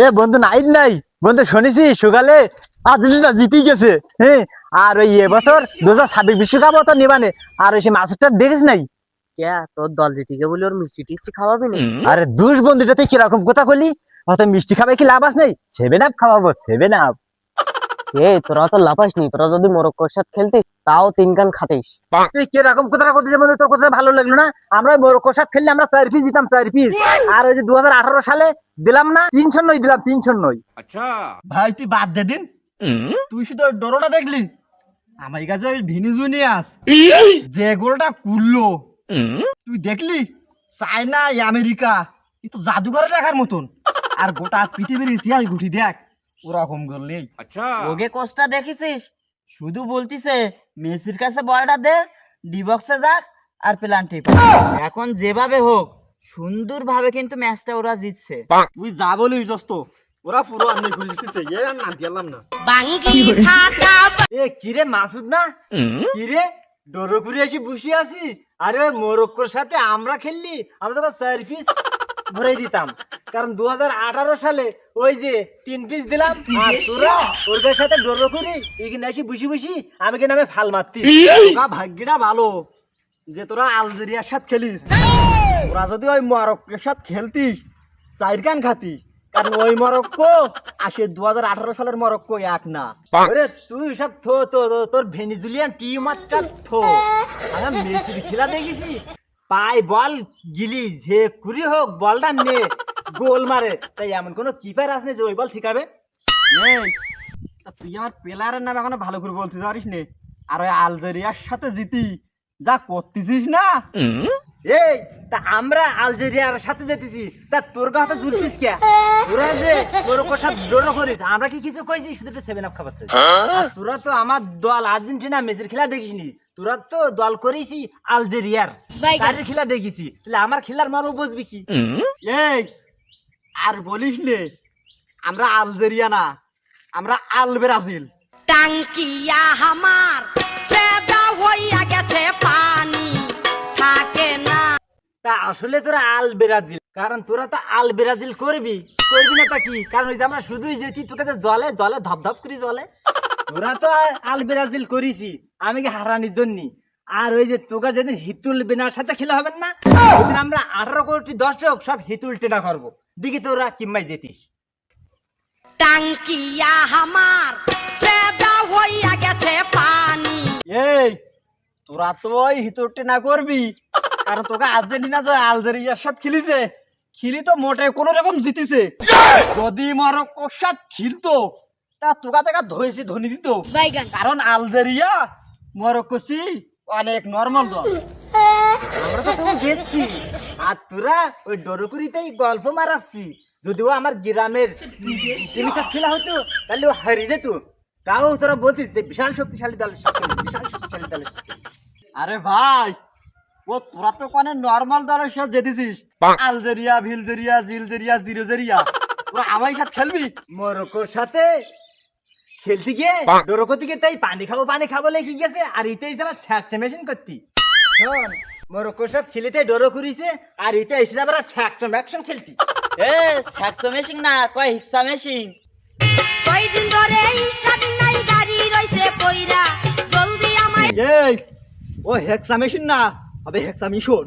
এ বন্ধু নাইট নাই বন্ধু, শুনেছি সকালে আর্জেন্টিনা জিতেই গেছে। হ্যাঁ, আর ওই এবছর 2026 বিশ্বকাপও তো নিবানে। আর ওই সে মাসুদটা দেখিস নাই? কে তোর দল জিতিকে বলি ওর মিষ্টি টিষ্টি খাওয়াবি না? আরে দুষ বন্ধুটাতে কিরকম কথা কলি, অত মিষ্টি খাবে কি লাভ আছে? নেই, 7 আপ খাওয়াবো, 7 আপ। তোরা তো লাফাস নি, তোরা যদি মরক্কোর সাথে খেলতিস তাও 3 কান খাতিস। তুই কিরকম কথাটা করতেছিস বন্ধু? তোর কথা ভালো লাগলো না? আমরা মরক্কোর সাথে খেললে আমরা 4 পিস দিতাম, 4 পিস। আর ওই যে 2018 সালে দিলাম না 309 দিলাম, 309। আচ্ছা ভাই তুই বাদ দে দিন, তুই শুধু ডরোটা দেখলি। আমার কাছে ওই ভিনিজুনিয়াস যে গোলটা করলো তুই দেখলি? চায়না আমেরিকা এ তো জাদুঘরে দেখার মতন। আর গোটা পৃথিবীর ইতিহাস ঘুটি দেখ ওরকম করলেই। আচ্ছা ওকে কোচটা দেখেছিস? শুধু বলতিছে মেসির কাছে বলটা দে, ডি বক্সে যাক আর প্লান্টি। এখন যেভাবে হোক সুন্দর ভাবে কিন্তু ম্যাচটা ওরা জিতছে। তুই যা বলিস দোস্ত, ওরা পুরো আমি ঘুরিতেছে এ আর না গেলাম না। এ কিরে মাসুদ না? কিরে ডরো ঘুরে এসে বসে আছি? আরে ওই মরক্কোর সাথে আমরা খেললি, আমরা তো 4 পিস ভরে দিতাম। কারণ 2018 সালে ওই যে 3 পিস দিলাম। আর তোরা ওর সাথে ডরো করি এখানে এসে বসি বসি আমি কি নামে ফাল মারতি। তোরা ভাগ্যটা ভালো যে তোরা আলজেরিয়ার সাথে খেলিস। ওরা যদি ওই মরক্কোর সাথে খেলতিস 4 কান খাতিস। কারণ ওই মরক্কো আসে 2018 সালের মরক্কো এক না। আরে তুই সব থো তো তোর ভেনিজুলিয়ান টিম একটা থো। আমি মেসির খেলা দেখেছি, পাই বল গিলি যে কুড়ি হোক বলটা নে গোল মারে। তাই এমন কোন কিপার আছে না যে ওই বল ঠিকাবে? এই তা তুই আমার প্লেয়ারের নাম এখনো ভালো করে বলতে পারিস নে। আর ওই আলজেরিয়ার সাথে জিতি যা করতেছিস না। এই তা আমরা আলজেরিয়ার সাথে যেতেছি, তা তোর কথা জুলছিস কে? তোরা যে মরক্কোর সাথে ড্র করিস, আমরা কি কিছু কইছি? শুধু একটু 7 আপ খাবাচ্ছি। আর তোরা তো আমার দল আর্জেন্টিনা মেসির খেলা দেখিসনি, তোরা তো দল করেছি আলজেরিয়ার, তাদের খেলা দেখিছি। তাহলে আমার খেলার মারও বুঝবি কি? এই আর বলিস নে, আমরা আলজেরিয়া না, আমরা আল ব্রাজিল। টাঙ্কিয়া হামার চেদা হইয়া গেছে, পানি থাকে না। তা আসলে তোরা আল ব্রাজিল, কারণ তোরা তো আল ব্রাজিল করবি না তা কি? কারণ ওই যে আমরা শুধুই যেতি তোকে তো জলে জলে ধপধপ করি জলে। তোরা তো আল ব্রাজিল করিছি আমি কি হারানির জন্য। আর ওই যে তোকে যেদিন হিতুল বেনার সাথে খেলা হবে না, ওইদিন আমরা 18 কোটি দর্শক সব হিতুল টেনা করবো, দেখি তোরা কিম্মাই যেতিস। টাঙ্কিয়া হামার চেদা হইয়া গেছে, পানি। এই তোরা তো ওই হিতোরটে না করবি, কারণ তোকে আর্জেন্টিনা যে আলজেরিয়ার সাথে খেলিছে, খেলি তো মোটে কোন রকম জিতিছে। যদি মরক্কোর সাথে খেলতো তা তোকা থেকে ধরেছি ধনী দিত। কারণ আলজেরিয়া মরক্কোসি অনেক নর্মাল দল। আমরা তো তুমি গেছি আর তোরা ওই ডরকুরিতেই গল্প মারাচ্ছি। যদিও আমার গ্রামের টিমের সাথে খেলা হতো তাহলে ও হারিয়ে যেত, তাও তোরা বলছিস যে বিশাল শক্তিশালী দলের সাথে, বিশাল শক্তিশালী দলের সাথে। আরে ভাই ও তোরা তো কোন নর্মাল দলের সাথে জিতেছিস। আলজেরিয়া ভিলজেরিয়া জিলজেরিয়া জিরোজেরিয়া, তোরা আমার সাথে খেলবি? মরক্কোর সাথে খেলতে গিয়ে ডরকো থেকে তাই পানি খাবো লেগে গেছে। আর ইতে এসে আমার ছ্যাকচা মেশিন করতি। শোন, মরক্কোর সাথে খেলিতে ডরো করিছে, আর ইতে এসে আবার ছ্যাকচা ম্যাকশন খেলতি। স্যাক্সো মেশিন না, কয় হিক্সা মেশিন। কয়দিন ধরে স্টার্ট নাই, গাড়ি রইছে কইরা, জলদি আমায়। এই ও হেক্সা মেশিন না, হবে হেক্সা মিশন।